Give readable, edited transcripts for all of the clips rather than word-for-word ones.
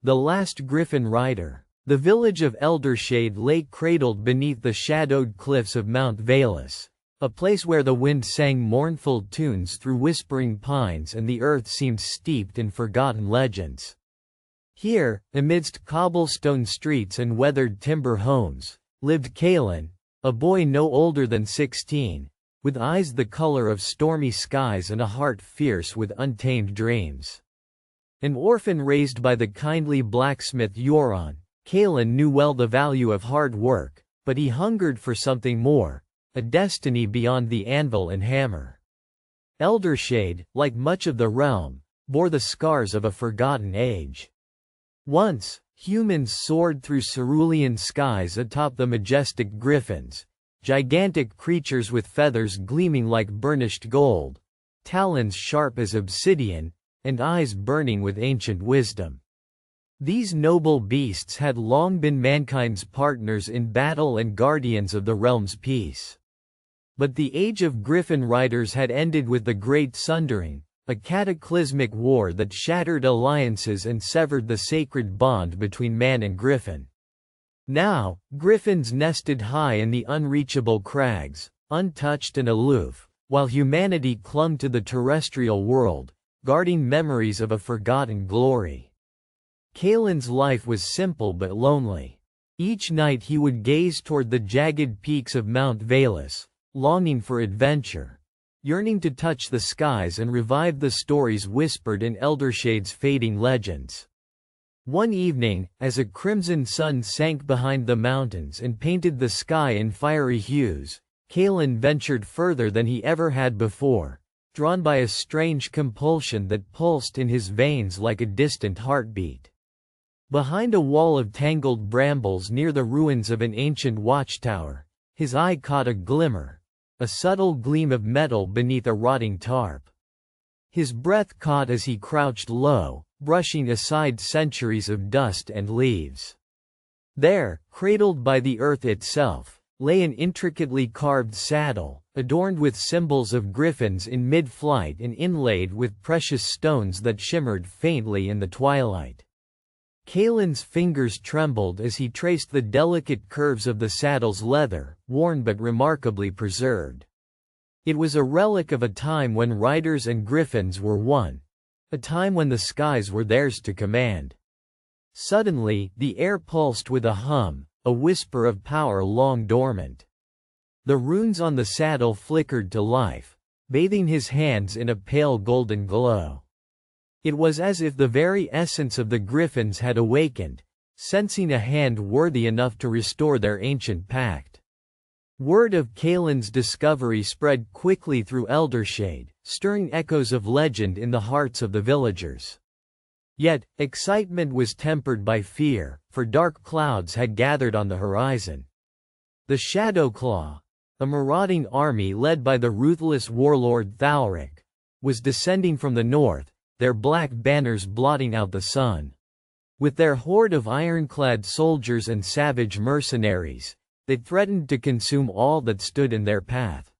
The last Griffin rider. The village of Eldershade lay cradled beneath the shadowed cliffs of Mount Valus, a place where the wind sang mournful tunes through whispering pines and the earth seemed steeped in forgotten legends. Here, amidst cobblestone streets and weathered timber homes, lived Kalin, a boy no older than 16, with eyes the color of stormy skies and a heart fierce with untamed dreams. An orphan raised by the kindly blacksmith Euron, Kalin knew well the value of hard work, but he hungered for something more, a destiny beyond the anvil and hammer. Eldershade, like much of the realm, bore the scars of a forgotten age. Once, humans soared through cerulean skies atop the majestic griffins, gigantic creatures with feathers gleaming like burnished gold, talons sharp as obsidian, and eyes burning with ancient wisdom. These noble beasts had long been mankind's partners in battle and guardians of the realm's peace. But the age of griffin riders had ended with the Great Sundering, a cataclysmic war that shattered alliances and severed the sacred bond between man and griffin. Now, griffins nested high in the unreachable crags, untouched and aloof, while humanity clung to the terrestrial world, guarding memories of a forgotten glory. Kalin's life was simple but lonely. Each night he would gaze toward the jagged peaks of Mount Valus, longing for adventure, yearning to touch the skies and revive the stories whispered in Eldershade's fading legends. One evening, as a crimson sun sank behind the mountains and painted the sky in fiery hues, Kalin ventured further than he ever had before, drawn by a strange compulsion that pulsed in his veins like a distant heartbeat. Behind a wall of tangled brambles near the ruins of an ancient watchtower, his eye caught a glimmer, a subtle gleam of metal beneath a rotting tarp. His breath caught as he crouched low, brushing aside centuries of dust and leaves. There, cradled by the earth itself, lay an intricately carved saddle, adorned with symbols of griffins in mid-flight and inlaid with precious stones that shimmered faintly in the twilight. Kalin's fingers trembled as he traced the delicate curves of the saddle's leather, worn but remarkably preserved. It was a relic of a time when riders and griffins were one, a time when the skies were theirs to command. Suddenly, the air pulsed with a hum, a whisper of power long dormant. The runes on the saddle flickered to life, bathing his hands in a pale golden glow. It was as if the very essence of the griffins had awakened, sensing a hand worthy enough to restore their ancient pact. Word of Kalin's discovery spread quickly through Eldershade, stirring echoes of legend in the hearts of the villagers. Yet, excitement was tempered by fear, for dark clouds had gathered on the horizon. The Shadowclaw, a marauding army led by the ruthless warlord Thalric, was descending from the north, their black banners blotting out the sun. With their horde of ironclad soldiers and savage mercenaries, they threatened to consume all that stood in their path.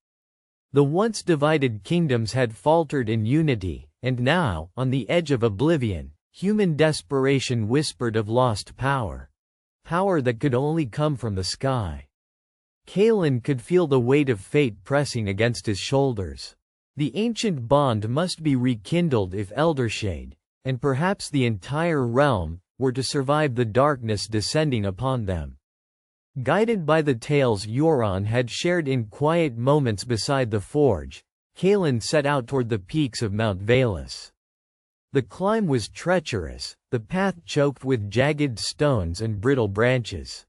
The once divided kingdoms had faltered in unity, and now, on the edge of oblivion, human desperation whispered of lost power. Power that could only come from the sky. Kalin could feel the weight of fate pressing against his shoulders. The ancient bond must be rekindled if Eldershade, and perhaps the entire realm, were to survive the darkness descending upon them. Guided by the tales Euron had shared in quiet moments beside the forge, Kalin set out toward the peaks of Mount Valus. The climb was treacherous, the path choked with jagged stones and brittle branches.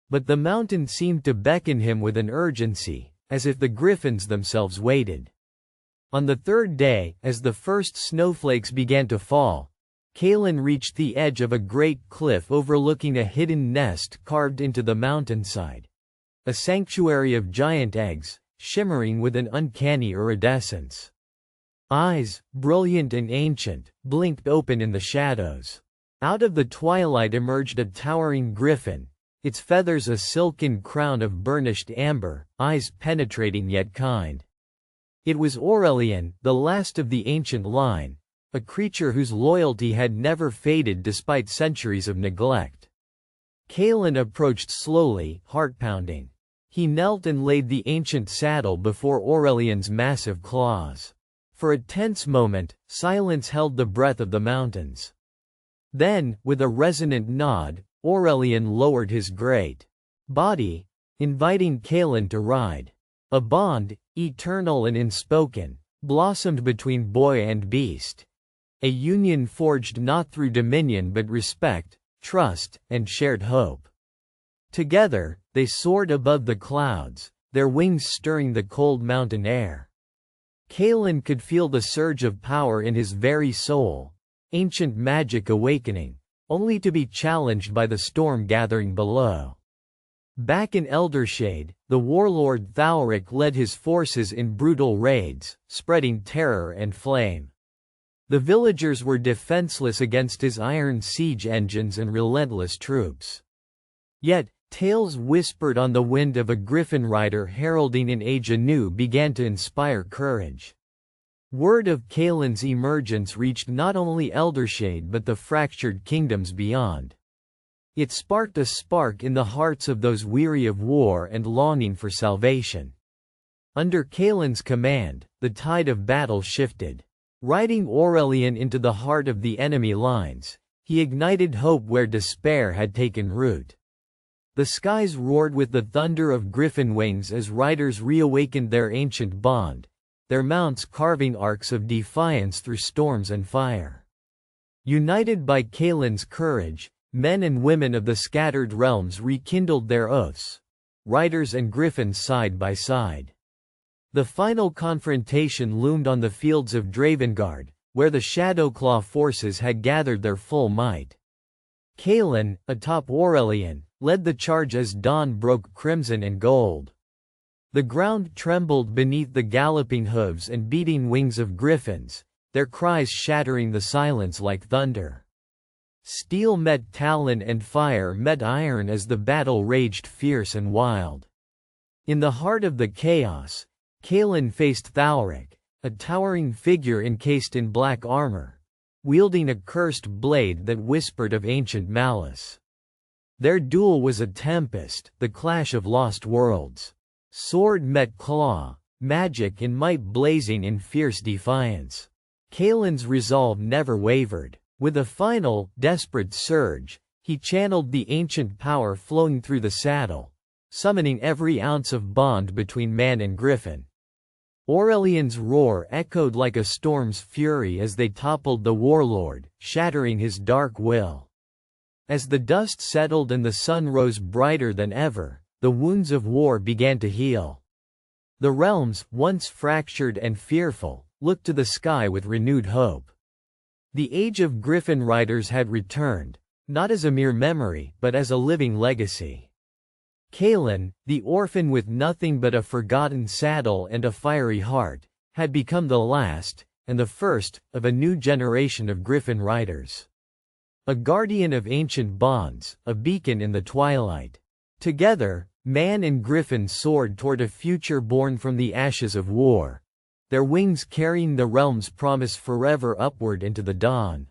But the mountain seemed to beckon him with an urgency, as if the griffins themselves waited. On the third day, as the first snowflakes began to fall, Kalin reached the edge of a great cliff overlooking a hidden nest carved into the mountainside. A sanctuary of giant eggs, shimmering with an uncanny iridescence. Eyes, brilliant and ancient, blinked open in the shadows. Out of the twilight emerged a towering griffin, its feathers a silken crown of burnished amber, eyes penetrating yet kind. It was Aurelian, the last of the ancient line, a creature whose loyalty had never faded despite centuries of neglect. Kalen approached slowly, heart-pounding. He knelt and laid the ancient saddle before Aurelian's massive claws. For a tense moment, silence held the breath of the mountains. Then, with a resonant nod, Aurelian lowered his great body, inviting Kalen to ride. A bond, eternal and unspoken, blossomed between boy and beast. A union forged not through dominion but respect, trust, and shared hope. Together, they soared above the clouds, their wings stirring the cold mountain air. Kalen could feel the surge of power in his very soul, ancient magic awakening, only to be challenged by the storm gathering below. Back in Eldershade, the warlord Thalric led his forces in brutal raids, spreading terror and flame. The villagers were defenseless against his iron siege engines and relentless troops. Yet, tales whispered on the wind of a griffin rider heralding an age anew began to inspire courage. Word of Kalen's emergence reached not only Eldershade but the fractured kingdoms beyond. It sparked a spark in the hearts of those weary of war and longing for salvation. Under Kalen's command, the tide of battle shifted. Riding Aurelian into the heart of the enemy lines, he ignited hope where despair had taken root. The skies roared with the thunder of griffin wings as riders reawakened their ancient bond, their mounts carving arcs of defiance through storms and fire. United by Kalen's courage, men and women of the scattered realms rekindled their oaths, riders and griffins side by side. The final confrontation loomed on the fields of Dravengard, where the Shadowclaw forces had gathered their full might. Kalen, atop Aurelian, led the charge as dawn broke crimson and gold. The ground trembled beneath the galloping hooves and beating wings of griffins, their cries shattering the silence like thunder. Steel met talon and fire met iron as the battle raged fierce and wild. In the heart of the chaos, Kalen faced Thalric, a towering figure encased in black armor, wielding a cursed blade that whispered of ancient malice. Their duel was a tempest, the clash of lost worlds. Sword met claw, magic and might blazing in fierce defiance. Kalen's resolve never wavered. With a final, desperate surge, he channeled the ancient power flowing through the saddle, summoning every ounce of bond between man and griffin. Aurelian's roar echoed like a storm's fury as they toppled the warlord, shattering his dark will. As the dust settled and the sun rose brighter than ever, the wounds of war began to heal. The realms, once fractured and fearful, looked to the sky with renewed hope. The age of griffin riders had returned, not as a mere memory, but as a living legacy. Kalen, the orphan with nothing but a forgotten saddle and a fiery heart, had become the last, and the first, of a new generation of griffin riders. A guardian of ancient bonds, a beacon in the twilight. Together, man and griffin soared toward a future born from the ashes of war, their wings carrying the realm's promise forever upward into the dawn.